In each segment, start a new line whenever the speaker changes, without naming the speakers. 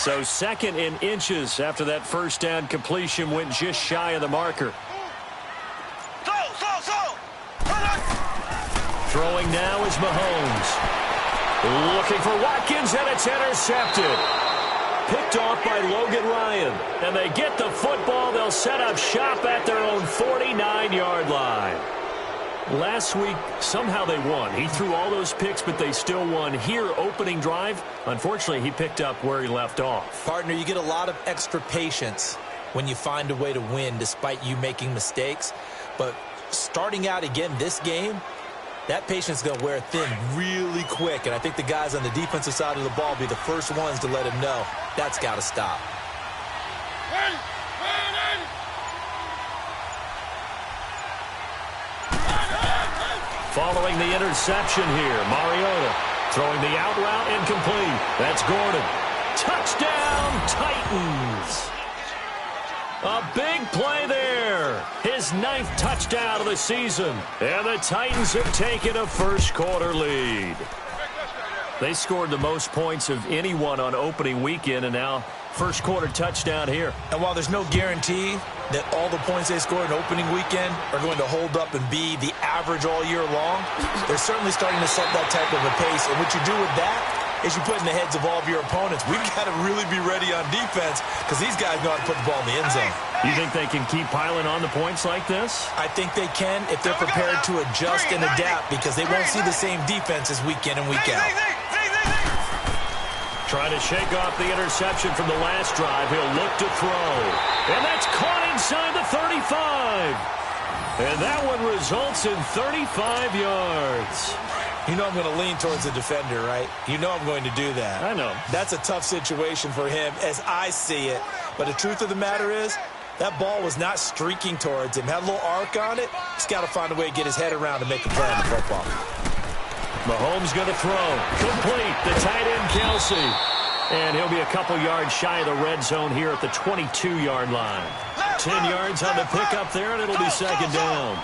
So 2nd and inches after that first down completion went just shy of the marker. Throwing now is Mahomes. Looking for Watkins, and it's intercepted. Picked off by Logan Ryan. And they get the football. They'll set up shop at their own 49-yard line. Last week, somehow they won. He threw all those picks, but they still won. Here, opening drive, unfortunately, he picked up where he left off.
Partner, you get a lot of extra patience when you find a way to win despite you making mistakes. But starting out again this game, that patience is going to wear thin really quick. And I think the guys on the defensive side of the ball will be the first ones to let him know that's got to stop.
Following the interception here, Mariota throwing the out route incomplete. That's Gordon. Touchdown, Titans. A big play there. His 9th touchdown of the season. And the Titans have taken a first-quarter lead. They scored the most points of anyone on opening weekend, and now first-quarter touchdown here.
And while there's no guarantee that all the points they scored in opening weekend are going to hold up and be the average all year long, they're certainly starting to set that type of a pace. And what you do with that is you put in the heads of all of your opponents, we've got to really be ready on defense because these guys know how to put the ball in the end zone.
You think they can keep piling on the points like this?
I think they can if they're prepared to adjust and adapt because they won't see the same defense as week in and week out.
Trying to shake off the interception from the last drive. He'll look to throw. And that's caught inside the 35. And that one results in 35 yards.
You know I'm going to lean towards the defender, right? You know I'm going to do that.
I know.
That's a tough situation for him as I see it. But the truth of the matter is, that ball was not streaking towards him. Had a little arc on it. He's got to find a way to get his head around to make a play on the football.
Mahomes going to throw. Complete. The tight end, Kelsey. And he'll be a couple yards shy of the red zone here at the 22-yard line. 10 yards on the pickup there, and it'll be 2nd down.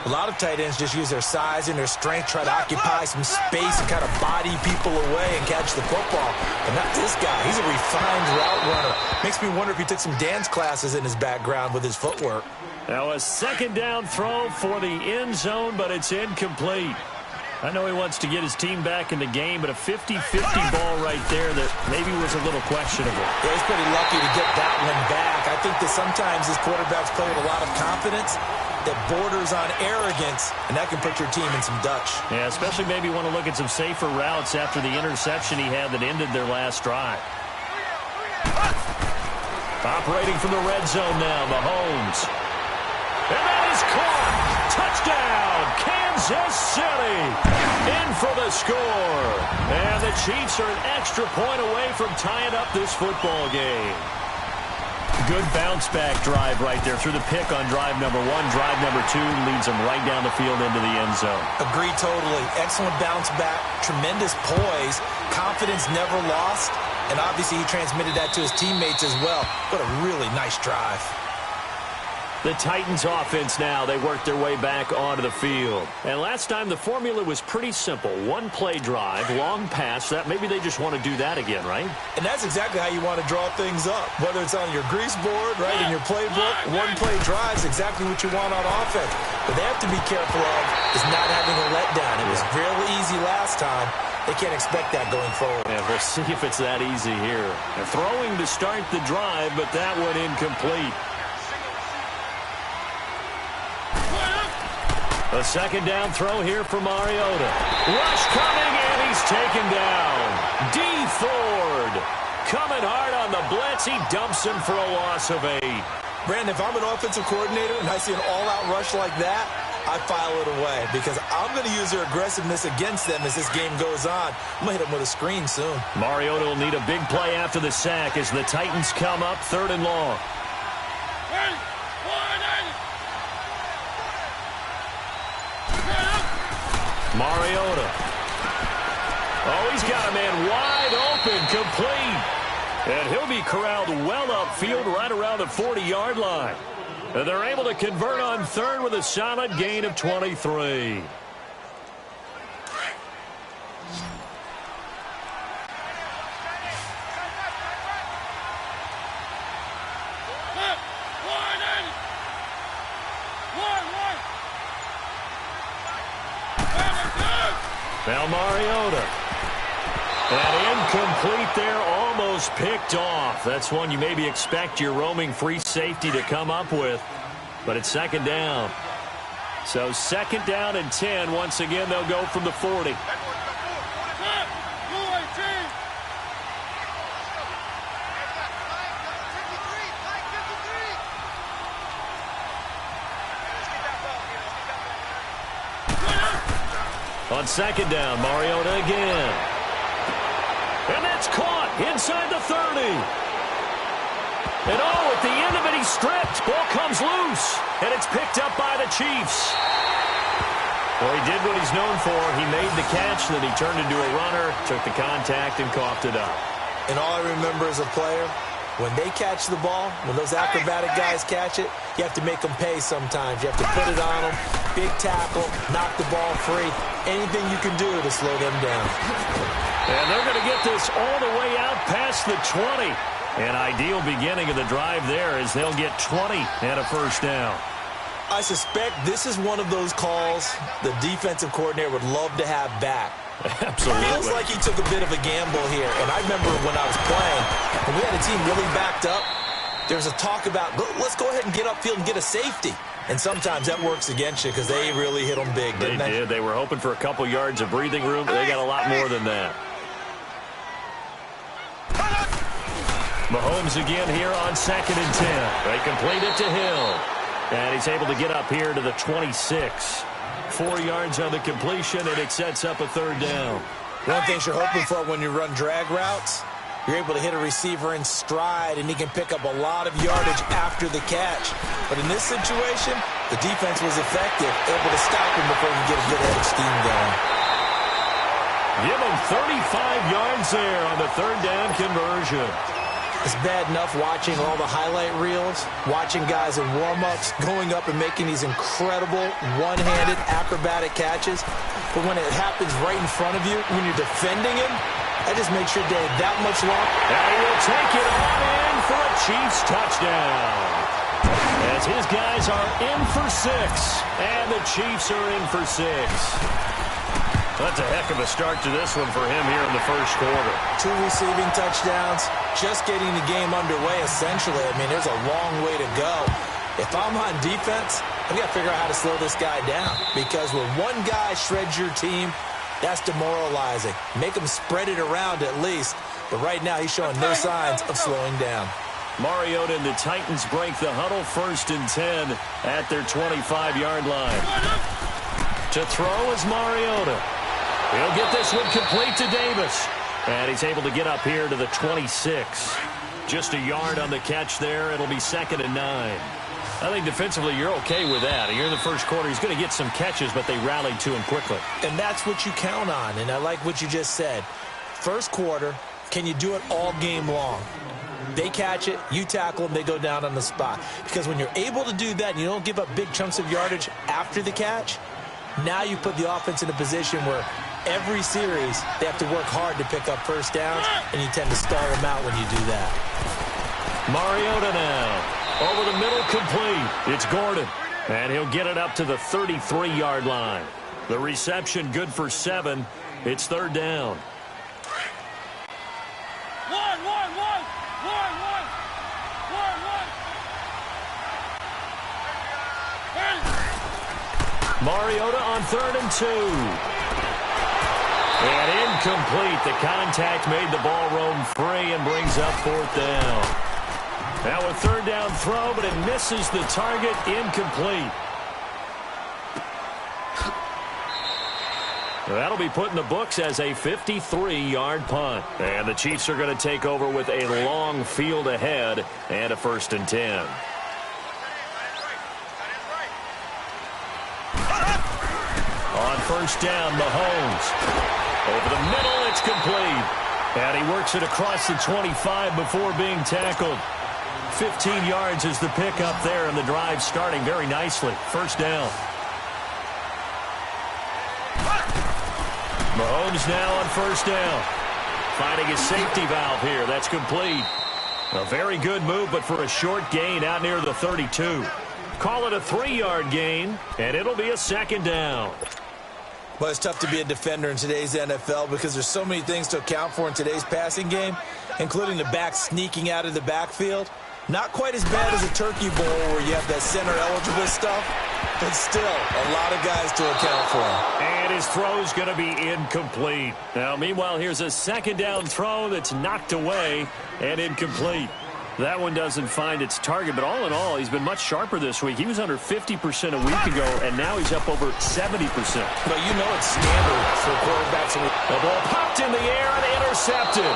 A lot of tight ends just use their size and their strength, try to occupy some space and kind of body people away and catch the football. But not this guy. He's a refined route runner. Makes me wonder if he took some dance classes in his background with his footwork.
Now a 2nd down throw for the end zone, but it's incomplete. I know he wants to get his team back in the game, but a 50-50 ball right there that maybe was a little questionable.
Yeah, he's pretty lucky to get that one back. I think that sometimes his quarterbacks play with a lot of confidence that borders on arrogance, and that can put your team in some Dutch.
Yeah, especially maybe want to look at some safer routes after the interception he had that ended their last drive. Operating from the red zone now, Mahomes. And that is caught. Touchdown, Kansas City. In for the score. And the Chiefs are an extra point away from tying up this football game. Good bounce-back drive right there through the pick on drive number 1. Drive number 2 leads them right down the field into the end zone.
Agree totally. Excellent bounce-back, tremendous poise, confidence never lost, and obviously he transmitted that to his teammates as well. What a really nice drive.
The Titans offense now, they work their way back onto the field. And last time the formula was pretty simple. One play drive, long pass. That maybe they just want to do that again, right?
And that's exactly how you want to draw things up. Whether it's on your grease board, right, in your playbook, one play drive is exactly what you want on offense. What they have to be careful of is not having a letdown. It was real easy last time. They can't expect that going forward.
Yeah, we'll see if it's that easy here. They're throwing to start the drive, but that one incomplete. A 2nd down throw here for Mariota. Rush coming, and he's taken down. D. Ford coming hard on the blitz. He dumps him for a loss of 8.
Brandon, if I'm an offensive coordinator and I see an all-out rush like that, I file it away because I'm going to use their aggressiveness against them as this game goes on. I'm going to hit them with a screen soon.
Mariota will need a big play after the sack as the Titans come up 3rd and long. Mariota. Oh, he's got a man wide open, complete. And he'll be corralled well upfield right around the 40-yard line. And they're able to convert on 3rd with a solid gain of 23. incomplete there, almost picked off. That's one you maybe expect your roaming free safety to come up with, but it's second down. So second down and 10. Once again, they'll go from the 40. On second down, Mariota again. And that's caught inside the 30. And at the end of it, he's stripped. Ball comes loose, and it's picked up by the Chiefs. Well, he did what he's known for. He made the catch, then he turned into a runner, took the contact, and coughed it up.
And all I remember as a player, when they catch the ball, when those acrobatic guys catch it, you have to make them pay sometimes. You have to put it on them, big tackle, knock the ball free, anything you can do to slow them down.
And they're going to get this all the way out past the 20. An ideal beginning of the drive there as they'll get 20 and a first down.
I suspect this is one of those calls the defensive coordinator would love to have back.
Absolutely.
Feels like he took a bit of a gamble here. And I remember when I was playing, when we had a team really backed up, there was a talk about, let's go ahead and get upfield and get a safety. And sometimes that works against you because they really hit them big, didn't they?
They did. They were hoping for a couple yards of breathing room, but they got a lot more than that. Mahomes again here on second and 10. They complete it to Hill. And he's able to get up here to the 26. 4 yards on the completion, and it sets up a third down.
One of the things you're hoping for when you run drag routes, you're able to hit a receiver in stride, and he can pick up a lot of yardage after the catch. But in this situation, the defense was effective, able to stop him before he get a good head of steam going.
Give him 35 yards there on the third down conversion.
It's bad enough watching all the highlight reels, watching guys in warm-ups, going up and making these incredible one-handed acrobatic catches. But when it happens right in front of you, when you're defending him, that just makes your day that much longer.
And he will take it on in for a Chiefs touchdown. As his guys are in for 6, and the Chiefs are in for 6. That's a heck of a start to this one for him here in the first quarter.
2 receiving touchdowns, just getting the game underway, essentially. I mean, there's a long way to go. If I'm on defense, I've got to figure out how to slow this guy down. Because when one guy shreds your team, that's demoralizing. Make him spread it around at least. But right now, he's showing no signs of slowing down.
Mariota and the Titans break the huddle, first and 10 at their 25-yard line. To throw is Mariota. He'll get this one complete to Davis. And he's able to get up here to the 26. Just a yard on the catch there. It'll be second and 9. I think defensively you're okay with that. You're in the first quarter. He's going to get some catches, but they rallied to him quickly.
And that's what you count on. And I like what you just said. First quarter, can you do it all game long? They catch it, you tackle them, they go down on the spot. Because when you're able to do that and you don't give up big chunks of yardage after the catch, now you put the offense in a position where every series they have to work hard to pick up first downs, and you tend to stall them out when you do that.
Mariota now. Over the middle, complete. It's Gordon. And he'll get it up to the 33-yard line. The reception good for 7. It's third down. Mariota on third and 2. And incomplete. The contact made the ball roam free and brings up fourth down. Now a third down throw, but it misses the target. Incomplete. That'll be put in the books as a 53-yard punt. And the Chiefs are going to take over with a long field ahead and a first and 10. On first down, Mahomes. Over the middle, it's complete. And he works it across the 25 before being tackled. 15 yards is the pickup there, and the drive starting very nicely. First down. Mahomes now on first down. Finding his safety valve here. That's complete. A very good move, but for a short gain out near the 32. Call it a 3-yard gain, and it'll be a second down.
Well, it's tough to be a defender in today's NFL because there's so many things to account for in today's passing game, including the back sneaking out of the backfield. Not quite as bad as a turkey bowl where you have that center-eligible stuff, but still a lot of guys to account for.
And his throw's going to be incomplete. Now, meanwhile, here's a second down throw that's knocked away and incomplete. That one doesn't find its target, but all in all, he's been much sharper this week. He was under 50% a week ago, and now he's up over 70%.
But you know it's standard for quarterbacks.
The ball popped in the air and intercepted.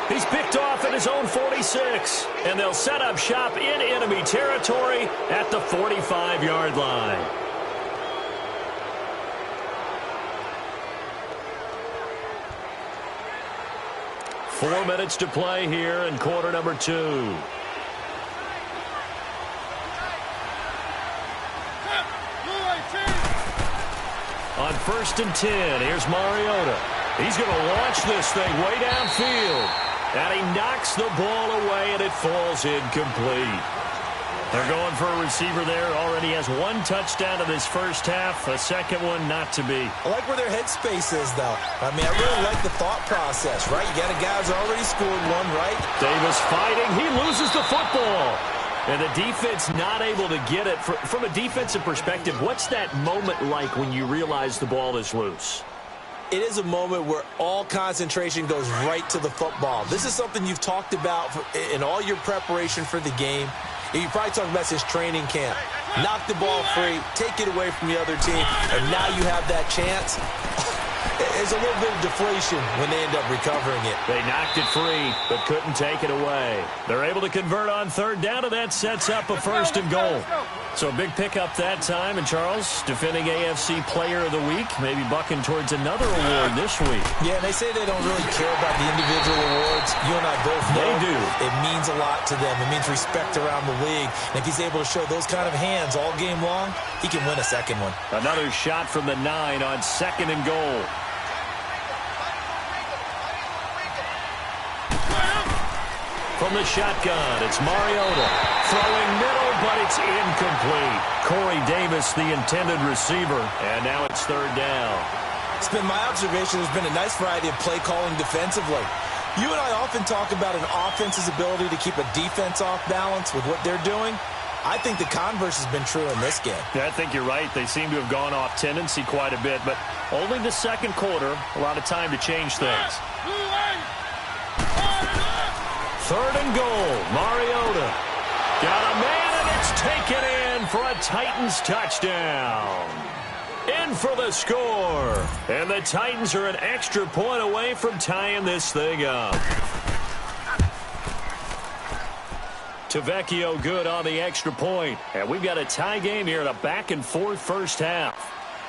He's picked off at his own 46, and they'll set up shop in enemy territory at the 45-yard line. Four minutes to play here in quarter number 2. On 1st and 10, here's Mariota. He's going to launch this thing way downfield. And he knocks the ball away, and it falls incomplete. They're going for a receiver there. Already has one touchdown in this first half. A second one not to be.
I like where their headspace is, though. I mean, I really like the thought process, right? You got a guy who's already scored one, right?
Davis fighting. He loses the football. And the defense not able to get it. From a defensive perspective, what's that moment like when you realize the ball is loose?
It is a moment where all concentration goes right to the football. This is something you've talked about in all your preparation for the game. You probably talked about since training camp. Knock the ball free, take it away from the other team, and now you have that chance. There's a little bit of deflation when they end up recovering it.
They knocked it free, but couldn't take it away. They're able to convert on third down, and that sets up a 1st and goal. So a big pickup that time, and Charles, defending AFC Player of the Week, maybe bucking towards another award this week.
Yeah, and they say they don't really care about the individual awards. You and I both know
they do.
It means a lot to them. It means respect around the league. And if he's able to show those kind of hands all game long, he can win a second one.
Another shot from the 9 on 2nd and goal. From the shotgun, it's Mariota. Throwing middle, but it's incomplete. Corey Davis, the intended receiver. And now it's 3rd down.
It's been my observation there's been a nice variety of play calling defensively. You and I often talk about an offense's ability to keep a defense off balance with what they're doing. I think the converse has been true in this game.
Yeah, I think you're right. They seem to have gone off tendency quite a bit, but only the second quarter, a lot of time to change things. 3rd and goal, Mariota. Got a man, and it's taken in for a Titans touchdown. In for the score. And the Titans are an extra point away from tying this thing up. Tavecchio good on the extra point. And we've got a tie game here in a back-and-forth first half.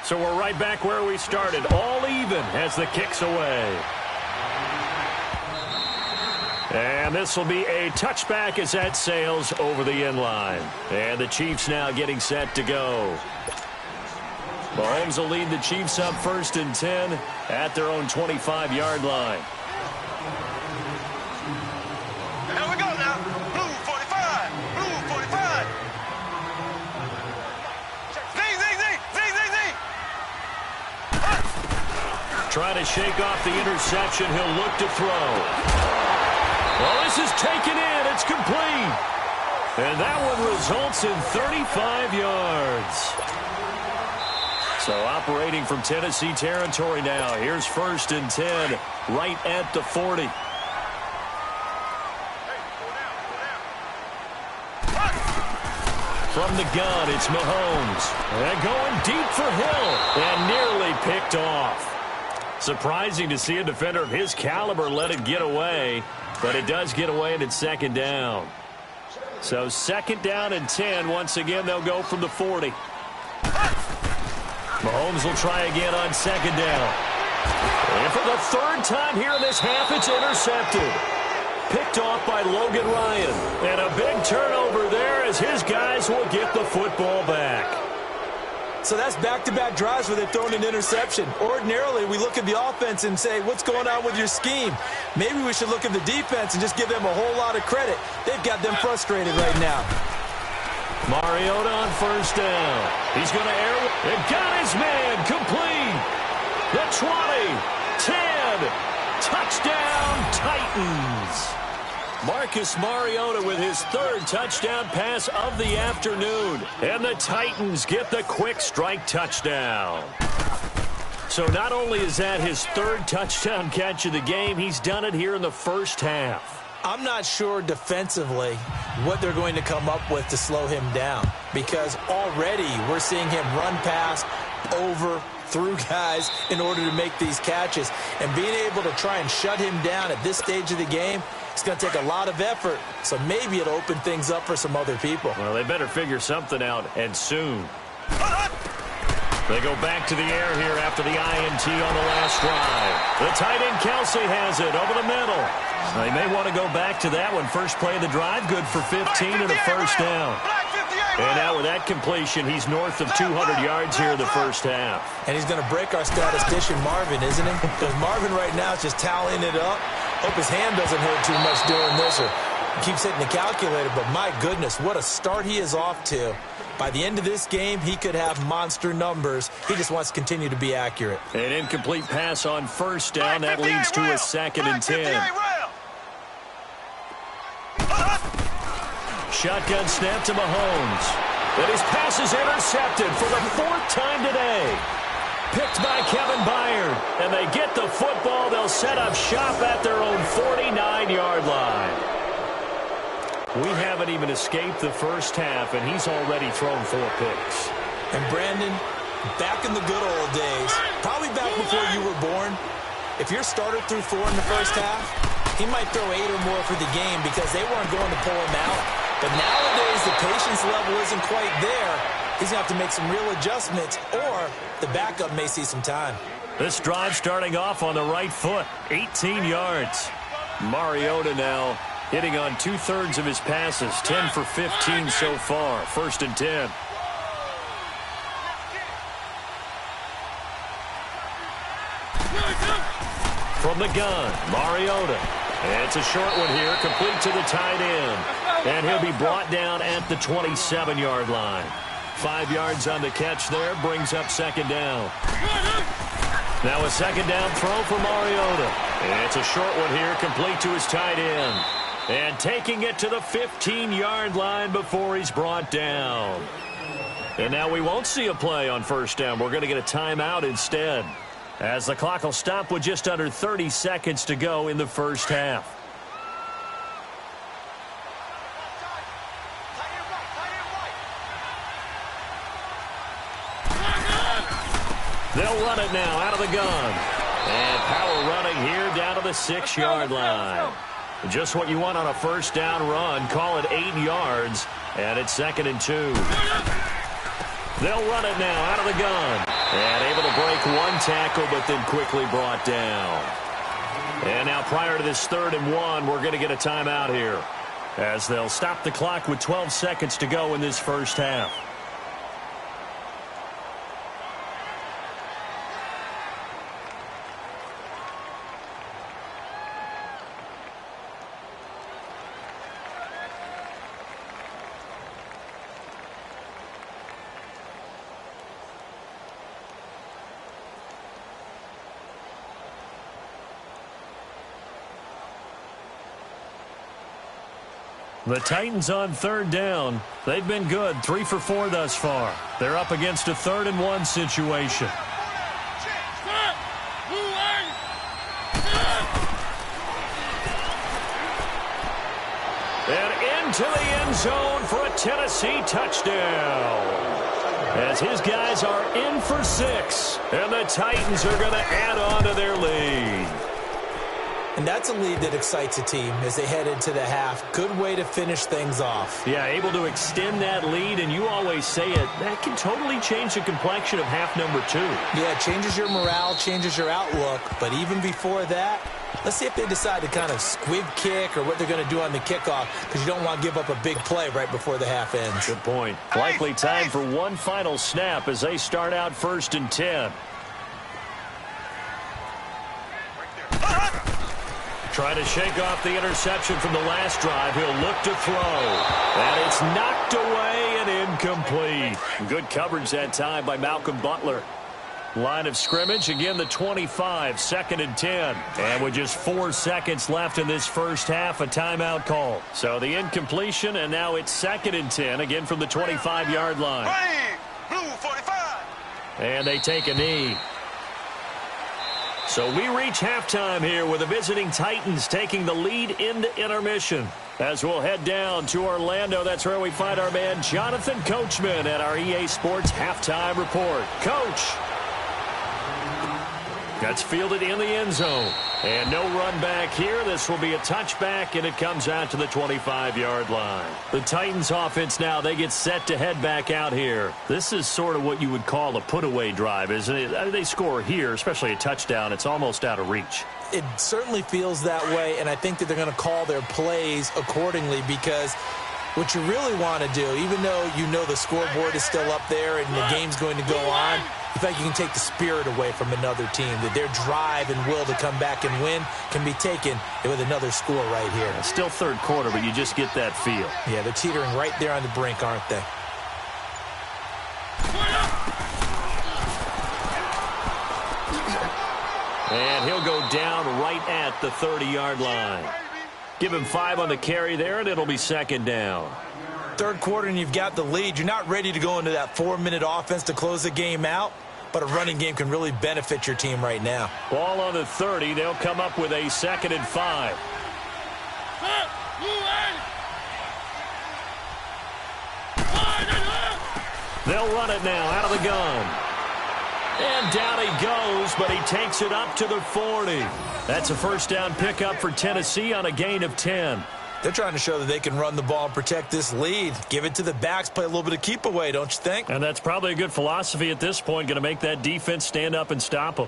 So we're right back where we started, all even as the kick's away. And this will be a touchback as that sails over the end line. And the Chiefs now getting set to go. Mahomes will lead the Chiefs up 1st and 10 at their own 25-yard line.
Here we go now. Blue 45. Blue 45. Zing, zing, zing. Zing, zing, zing.
Trying to shake off the interception. He'll look to throw. Well, this is taken in. It's complete. And that one results in 35 yards. So operating from Tennessee territory now. Here's 1st and 10 right at the 40. From the gun, it's Mahomes. And going deep for Hill. And nearly picked off. Surprising to see a defender of his caliber let it get away. But it does get away, and it's 2nd down. So 2nd down and 10. Once again, they'll go from the 40. Mahomes will try again on 2nd down. And for the 3rd time here in this half, it's intercepted. Picked off by Logan Ryan. And a big turnover there as his guys will get the football back.
So that's back-to-back drives where they've thrown an interception. Ordinarily, we look at the offense and say, what's going on with your scheme? Maybe we should look at the defense and just give them a whole lot of credit. They've got them frustrated right now.
Mariota on 1st down. He's going to air and got his man complete. The 20. 10. Touchdown, Titans. Marcus Mariota with his third touchdown pass of the afternoon. And the Titans get the quick strike touchdown. So not only is that his third touchdown catch of the game, he's done it here in the first half.
I'm not sure defensively what they're going to come up with to slow him down, because already we're seeing him run past, over, through guys in order to make these catches. And being able to try and shut him down at this stage of the game, it's going to take a lot of effort. So maybe it'll open things up for some other people.
Well, they better figure something out, and soon. They go back to the air here after the INT on the last drive. The tight end Kelsey has it over the middle. They may want to go back to that one. First play of the drive, good for 15 and a first down. And now with that completion, he's north of 200 yards here in the first half.
And he's going to break our statistician Marvin, isn't he? Because Marvin right now is just tallying it up. Hope his hand doesn't hurt too much doing this, or keeps hitting the calculator. But my goodness, what a start he is off to. By the end of this game, he could have monster numbers. He just wants to continue to be accurate.
An incomplete pass on first down. That leads to a 2nd and 10. Shotgun snap to Mahomes. And his pass is intercepted for the 4th time today. Picked by Kevin Byard. And they get the football. They'll set up shop at their own 49-yard line. We haven't even escaped the first half, and he's already thrown 4 picks.
And Brandon, back in the good old days, probably back before you were born, if your starter threw 4 in the first half, he might throw 8 or more for the game because they weren't going to pull him out. But nowadays, the patience level isn't quite there. He's going to have to make some real adjustments, or the backup may see some time.
This drive starting off on the right foot, 18 yards. Mariota now hitting on 2/3 of his passes, 10 for 15 so far. 1st and 10. From the gun, Mariota. And it's a short one here, complete to the tight end. And he'll be brought down at the 27-yard line. 5 yards on the catch there, brings up 2nd down. Now a 2nd down throw for Mariota. And it's a short one here, complete to his tight end. And taking it to the 15-yard line before he's brought down. And now we won't see a play on 1st down. We're going to get a timeout instead, as the clock will stop with just under 30 seconds to go in the first half. They'll run it now out of the gun. And power running here down to the 6-yard line. Just what you want on a 1st down run. Call it 8 yards. And it's 2nd and 2. They'll run it now out of the gun. And able to break 1 tackle, but then quickly brought down. And now prior to this 3rd and 1, we're going to get a timeout here, as they'll stop the clock with 12 seconds to go in this first half. The Titans on 3rd down. They've been good, 3 for 4 thus far. They're up against a 3rd and 1 situation. And into the end zone for a Tennessee touchdown, as his guys are in for 6. And the Titans are going to add on to their lead.
And that's a lead that excites a team as they head into the half. Good way to finish things off.
Yeah, able to extend that lead, and you always say it, that can totally change the complexion of half number 2.
Yeah, it changes your morale, changes your outlook. But even before that, let's see if they decide to kind of squib kick or what they're going to do on the kickoff, because you don't want to give up a big play right before the half ends.
Good point. Likely time for one final snap as they start out 1st and 10. Trying to shake off the interception from the last drive. He'll look to throw. And it's knocked away and incomplete. Good coverage that time by Malcolm Butler. Line of scrimmage, again the 25, 2nd and 10. And with just 4 seconds left in this first half, a timeout call. So the incompletion, and now it's 2nd and 10, again from the 25-yard line.
Blue 45.
And they take a knee. So we reach halftime here with the visiting Titans taking the lead into intermission. As we'll head down to Orlando, that's where we find our man Jonathan Coachman at our EA Sports Halftime Report. Coach. That's fielded in the end zone. And no run back here. This will be a touchback, and it comes out to the 25-yard line. The Titans offense now, they get set to head back out here. This is sort of what you would call a put-away drive, isn't it? They score here, especially a touchdown. It's almost out of reach.
It certainly feels that way, and I think that they're going to call their plays accordingly because what you really want to do, even though you know the scoreboard is still up there and the game's going to go on, you think you can take the spirit away from another team, that their drive and will to come back and win can be taken with another score right here.
It's still third quarter, but you just get that feel.
Yeah, they're teetering right there on the brink, aren't they?
And he'll go down right at the 30-yard line. Give him 5 on the carry there, and it'll be 2nd down.
Third quarter, and you've got the lead. You're not ready to go into that 4-minute offense to close the game out, but a running game can really benefit your team right now.
Ball on the 30. They'll come up with a 2nd and 5. They'll run it now out of the gun. And down he goes, but he takes it up to the 40. That's a first down pickup for Tennessee on a gain of 10.
They're trying to show that they can run the ball and protect this lead. Give it to the backs, play a little bit of keep away, don't you think?
And that's probably a good philosophy at this point, going to make that defense stand up and stop them.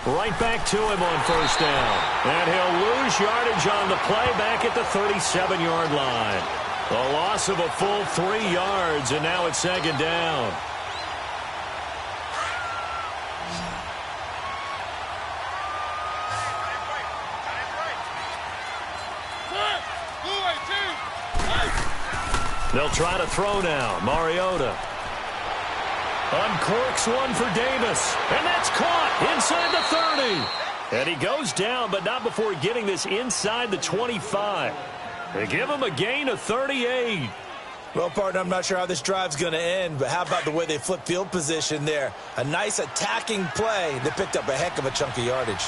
Right back to him on first down. And he'll lose yardage on the play back at the 37-yard line. A loss of a full 3 yards, and now it's 2nd down. They'll try to throw now. Mariota uncorks one for Davis, and that's caught inside the 30. And he goes down, but not before getting this inside the 25. They give him a gain of 38.
Well, partner, I'm not sure how this drive's going to end, but how about the way they flip field position there? A nice attacking play that picked up a heck of a chunk of yardage.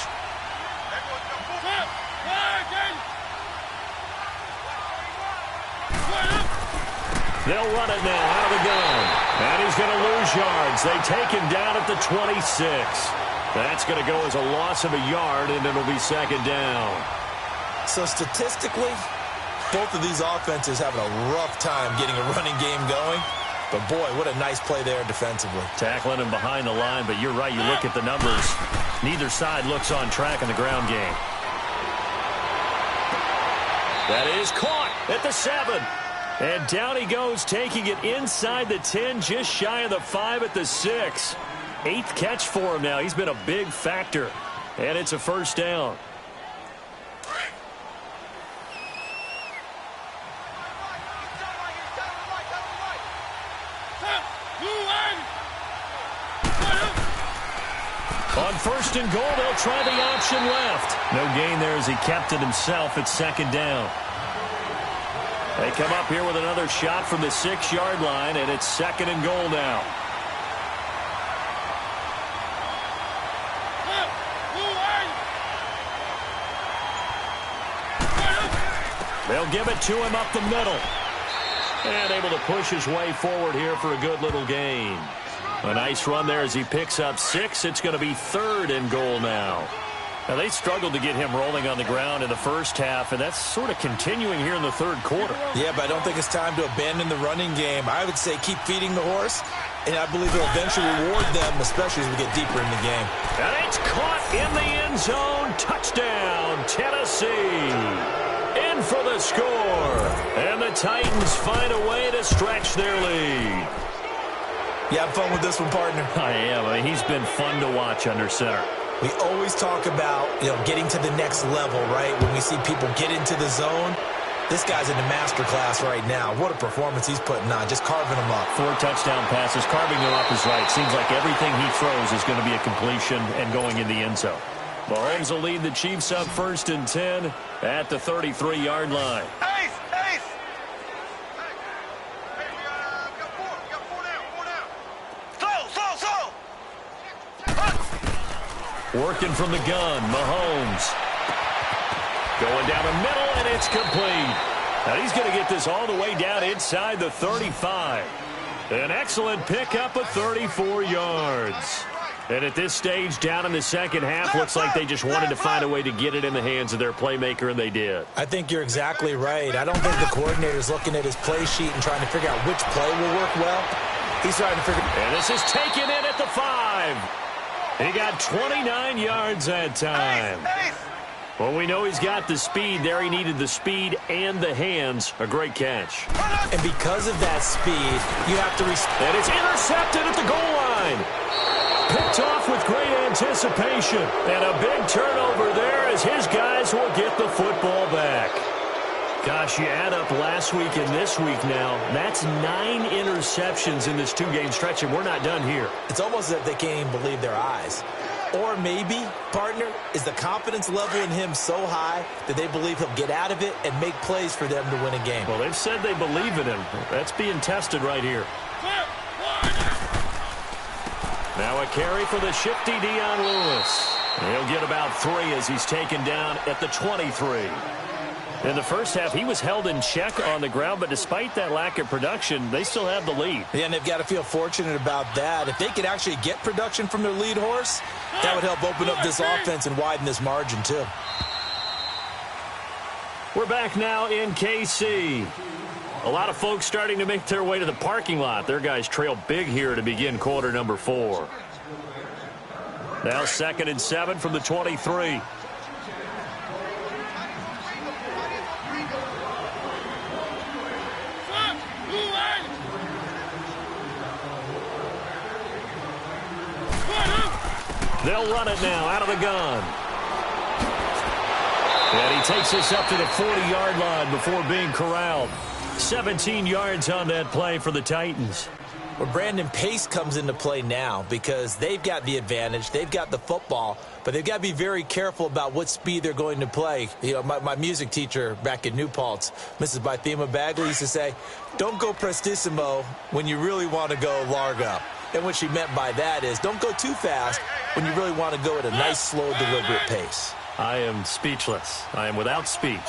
They'll run it now out of the gun. And he's going to lose yards. They take him down at the 26. That's going to go as a loss of a yard, and it'll be 2nd down.
So statistically, both of these offenses having a rough time getting a running game going. But, boy, what a nice play there defensively.
Tackling him behind the line, but you're right. You look at the numbers. Neither side looks on track in the ground game. That is caught at the 7. And down he goes, taking it inside the 10, just shy of the 5 at the 6. 8th catch for him now. He's been a big factor. And it's a first down. On 1st and goal, they'll try the option left. No gain there as he kept it himself at 2nd down. They come up here with another shot from the 6-yard line, and it's 2nd and goal now. They'll give it to him up the middle. And able to push his way forward here for a good little gain. A nice run there as he picks up 6. It's going to be 3rd and goal now. Now, they struggled to get him rolling on the ground in the first half, and that's sort of continuing here in the third quarter.
Yeah, but I don't think it's time to abandon the running game. I would say keep feeding the horse, and I believe he'll eventually reward them, especially as we get deeper in the game.
And it's caught in the end zone. Touchdown, Tennessee. In for the score. And the Titans find a way to stretch their lead.
You have fun with this one, partner?
I am. I mean, he's been fun to watch under center.
We always talk about, getting to the next level, right? When we see people get into the zone, this guy's in the master class right now. What a performance he's putting on, just carving them up. 4
touchdown passes, carving them up is right. Seems like everything he throws is going to be a completion and going in the end zone. Mahomes will lead the Chiefs up 1st and 10 at the 33-yard line.
Ace!
Working from the gun, Mahomes. Going down the middle, and it's complete. Now he's going to get this all the way down inside the 35. An excellent pickup of 34 yards. And at this stage, down in the second half, looks like they just wanted to find a way to get it in the hands of their playmaker, and they did.
I think you're exactly right. I don't think the coordinator's looking at his play sheet and trying to figure out which play will work well. He's trying to figure.
And this is taken in at the 5. He got 29 yards that time. Well, we know he's got the speed there. He needed the speed and the hands. A great catch.
And because of that speed, you have to
and it's intercepted at the goal line. Picked off with great anticipation. And a big turnover there as his guys will get the football back. Gosh, you add up last week and this week now. That's 9 interceptions in this 2-game stretch, and we're not done here.
It's almost as if they can't even believe their eyes. Or maybe, partner, is the confidence level in him so high that they believe he'll get out of it and make plays for them to win a game.
Well, they've said they believe in him. That's being tested right here. Now a carry for the shifty Dion Lewis. He'll get about 3 as he's taken down at the 23. In the first half, he was held in check on the ground, but despite that lack of production, they still have the lead.
Yeah, and they've got to feel fortunate about that. If they could actually get production from their lead horse, that would help open up this offense and widen this margin, too.
We're back now in KC. A lot of folks starting to make their way to the parking lot. Their guys trail big here to begin quarter number 4. Now 2nd and 7 from the 23. They'll run it now out of the gun. And he takes this up to the 40-yard line before being corralled. 17 yards on that play for the Titans.
Well, Brandon, pace comes into play now because they've got the advantage. They've got the football, but they've got to be very careful about what speed they're going to play. You know, my music teacher back in New Paltz, Mrs. Bythema Bagley, used to say, don't go prestissimo when you really want to go largo. And what she meant by that is don't go too fast when you really want to go at a nice, slow, deliberate pace.
I am speechless. I am without speech.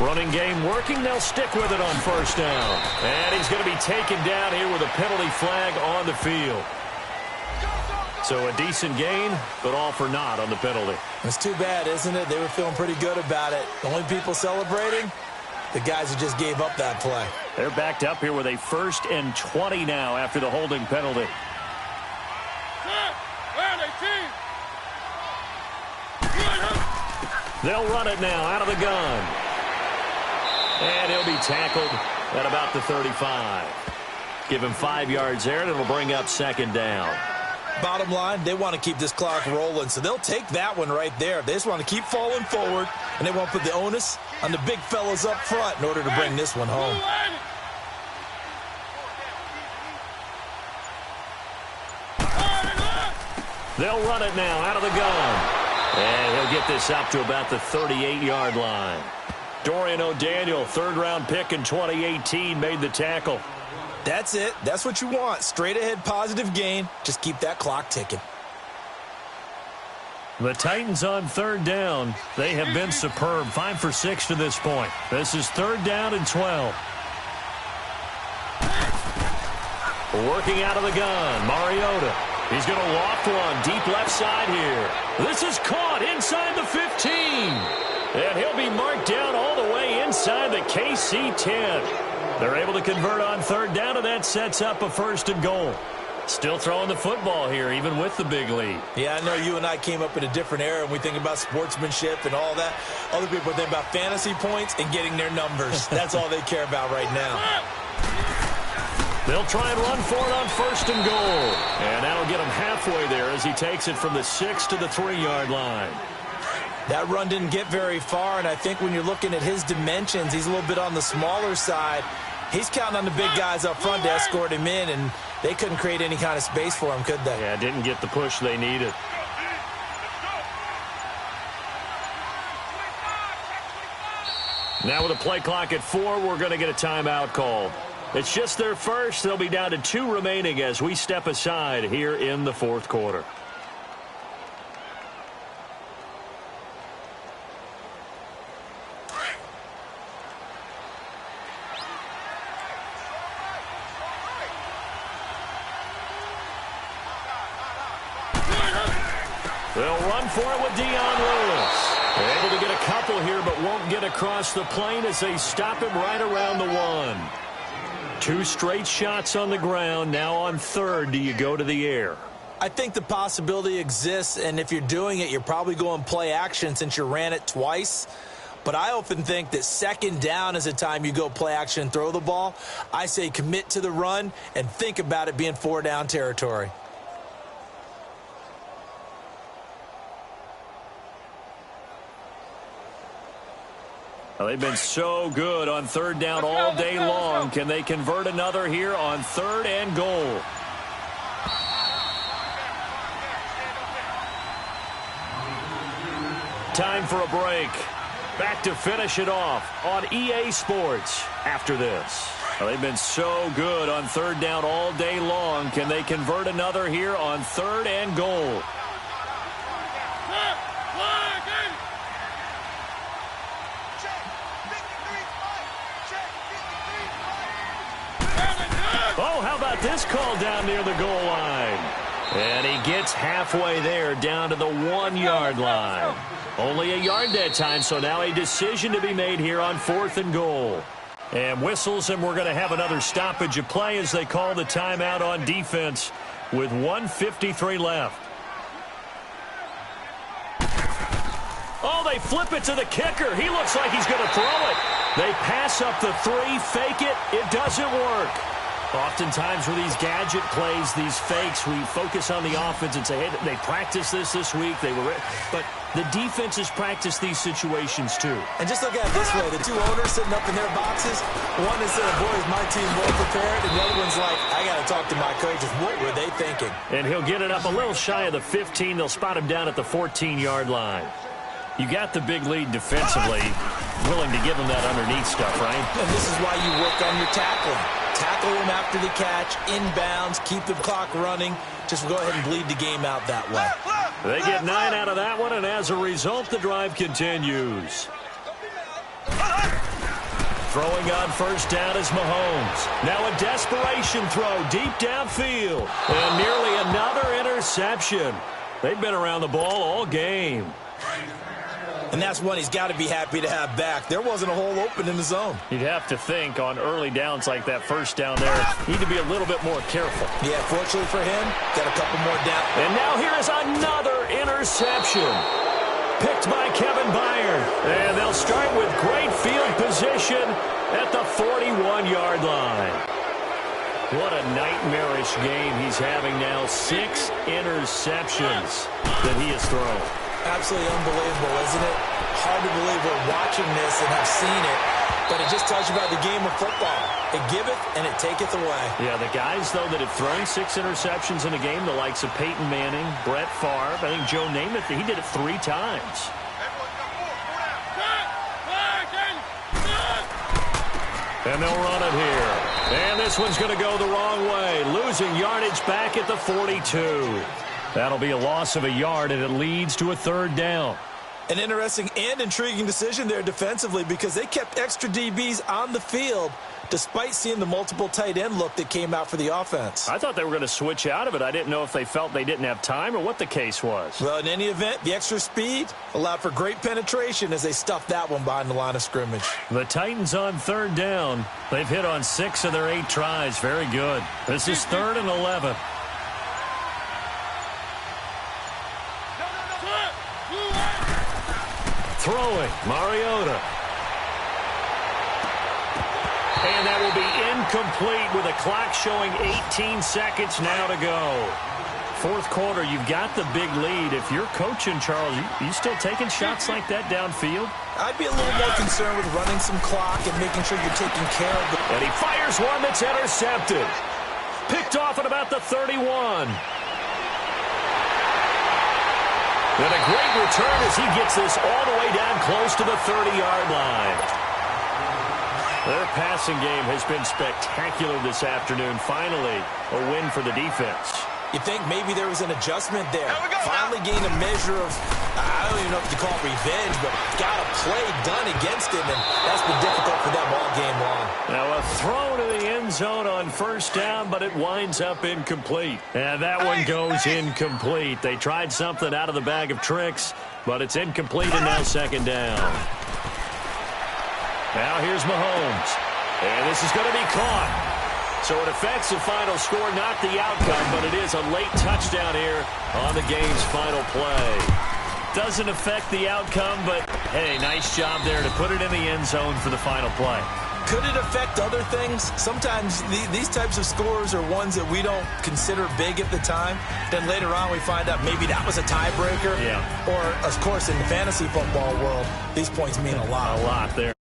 Running game working. They'll stick with it on 1st down. And he's going to be taken down here with a penalty flag on the field. So a decent gain, but all for naught on the penalty.
It's too bad, isn't it? They were feeling pretty good about it. The only people celebrating, the guys who just gave up that play.
They're backed up here with a 1st and 20 now after the holding penalty. They'll run it now out of the gun. And he'll be tackled at about the 35. Give him 5 yards there, and it'll bring up 2nd down.
Bottom line, they want to keep this clock rolling, so they'll take that one right there. They just want to keep falling forward, and they won't put the onus on the big fellas up front in order to bring this one home.
They'll run it now out of the gun. And he'll get this up to about the 38-yard line. Dorian O'Daniel, 3rd-round pick in 2018, made the tackle.
That's it. That's what you want. Straight ahead positive gain. Just keep that clock ticking.
The Titans on 3rd down. They have been superb. 5 for 6 to this point. This is 3rd down and 12. Working out of the gun, Mariota. He's going to loft one deep left side here. This is caught inside the 15. And he'll be marked down all the way inside the KC 10. They're able to convert on 3rd down, and that sets up a 1st and goal. Still throwing the football here, even with the big lead.
Yeah, I know you and I came up in a different era, and we think about sportsmanship and all that. Other people think about fantasy points and getting their numbers. That's all they care about right now.
They'll try and run for it on 1st and goal. And that'll get him halfway there as he takes it from the 6 to the 3-yard line.
That run didn't get very far, and I think when you're looking at his dimensions, he's a little bit on the smaller side. He's counting on the big guys up front to escort him in, and they couldn't create any kind of space for him, could they?
Yeah, didn't get the push they needed. Now with a play clock at 4, we're going to get a timeout called. It's just their first. They'll be down to 2 remaining as we step aside here in the 4th quarter. They'll run for it with Dion Lewis. They're able to get a couple here, but won't get across the plane as they stop him right around the 1. 2 straight shots on the ground. Now on 3rd, do you go to the air?
I think the possibility exists, and if you're doing it, you're probably going play action since you ran it twice. But I often think that 2nd down is a time you go play action and throw the ball. I say commit to the run and think about it being 4-down territory.
Well, they've been so good on 3rd down all day long. Can they convert another here on 3rd and goal? Time for a break. Back to finish it off on EA Sports after this. Well, they've been so good on 3rd down all day long. Can they convert another here on 3rd and goal? Oh, how about this call down near the goal line? And he gets halfway there down to the 1-yard line. Only a yard that time, so now a decision to be made here on 4th and goal. And whistles, and we're going to have another stoppage of play as they call the timeout on defense with 1:53 left. Oh, they flip it to the kicker. He looks like he's going to throw it. They pass up the 3, fake it. It doesn't work. Oftentimes with these gadget plays, these fakes, we focus on the offense and say, hey, they practiced this week. But the defense has practiced these situations too.
And just look at it this way. The 2 owners sitting up in their boxes, one is saying, boy, is my team well prepared, and the other one's like, I got to talk to my coaches. What were they thinking?
And he'll get it up a little shy of the 15. They'll spot him down at the 14-yard line. You got the big lead defensively, willing to give him that underneath stuff, right?
And this is why you work on your tackling. Tackle him after the catch, inbounds, keep the clock running. Just go ahead and bleed the game out that way.
They get 9 out of that one, and as a result, the drive continues. Throwing on 1st down is Mahomes. Now a desperation throw deep downfield. And nearly another interception. They've been around the ball all game.
And that's one he's got to be happy to have back. There wasn't a hole open in the zone.
You'd have to think on early downs like that 1st down there, need to be a little bit more careful.
Yeah, fortunately for him, got a couple more down.
And now here is another interception. Picked by Kevin Byard. And they'll start with great field position at the 41-yard line. What a nightmarish game he's having now. 6 interceptions that he has thrown.
Absolutely unbelievable, isn't it? Hard to believe we're watching this and have seen it, but it just tells you about the game of football. It giveth and it taketh away.
Yeah, the guys, though, that have thrown 6 interceptions in a game, the likes of Peyton Manning, Brett Favre, I think Joe Namath, he did it 3 times. And they'll run it here. And this one's going to go the wrong way, losing yardage back at the 42. That'll be a loss of a yard, and it leads to a 3rd down.
An interesting and intriguing decision there defensively because they kept extra DBs on the field despite seeing the multiple tight end look that came out for the offense.
I thought they were going to switch out of it. I didn't know if they felt they didn't have time or what the case was.
Well, in any event, the extra speed allowed for great penetration as they stuffed that one behind the line of scrimmage.
The Titans on 3rd down. They've hit on 6 of their 8 tries. Very good. This is 3rd and 11. Throwing, Mariota. And that will be incomplete with a clock showing 18 seconds now to go. Fourth quarter, you've got the big lead. If you're coaching, Charles, you still taking shots like that downfield?
I'd be a little more concerned with running some clock and making sure you're taking care of the...
And he fires one that's intercepted. Picked off at about the 31. And a great return as he gets this all the way down close to the 30-yard line. Their passing game has been spectacular this afternoon. Finally, a win for the defense.
You think maybe there was an adjustment there. Finally
now.
gained a measure of, I don't even know if you call it revenge, but got a play done against him, and that's been difficult for them all game long.
Now a throw to the end zone on first down, but it winds up incomplete. And that one goes incomplete. They tried something out of the bag of tricks, but it's incomplete and now second down. Now here's Mahomes. And this is going to be caught. So it affects the final score, not the outcome, but it is a late touchdown here on the game's final play. Doesn't affect the outcome, but, hey, nice job there to put it in the end zone for the final play.
Could it affect other things? Sometimes these types of scores are ones that we don't consider big at the time. Then later on we find out maybe that was a tiebreaker.
Yeah.
Or, of course, in the fantasy football world, these points mean a lot.
A lot there.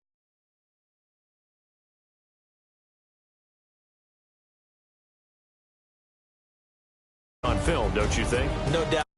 On film, don't you think?
No doubt.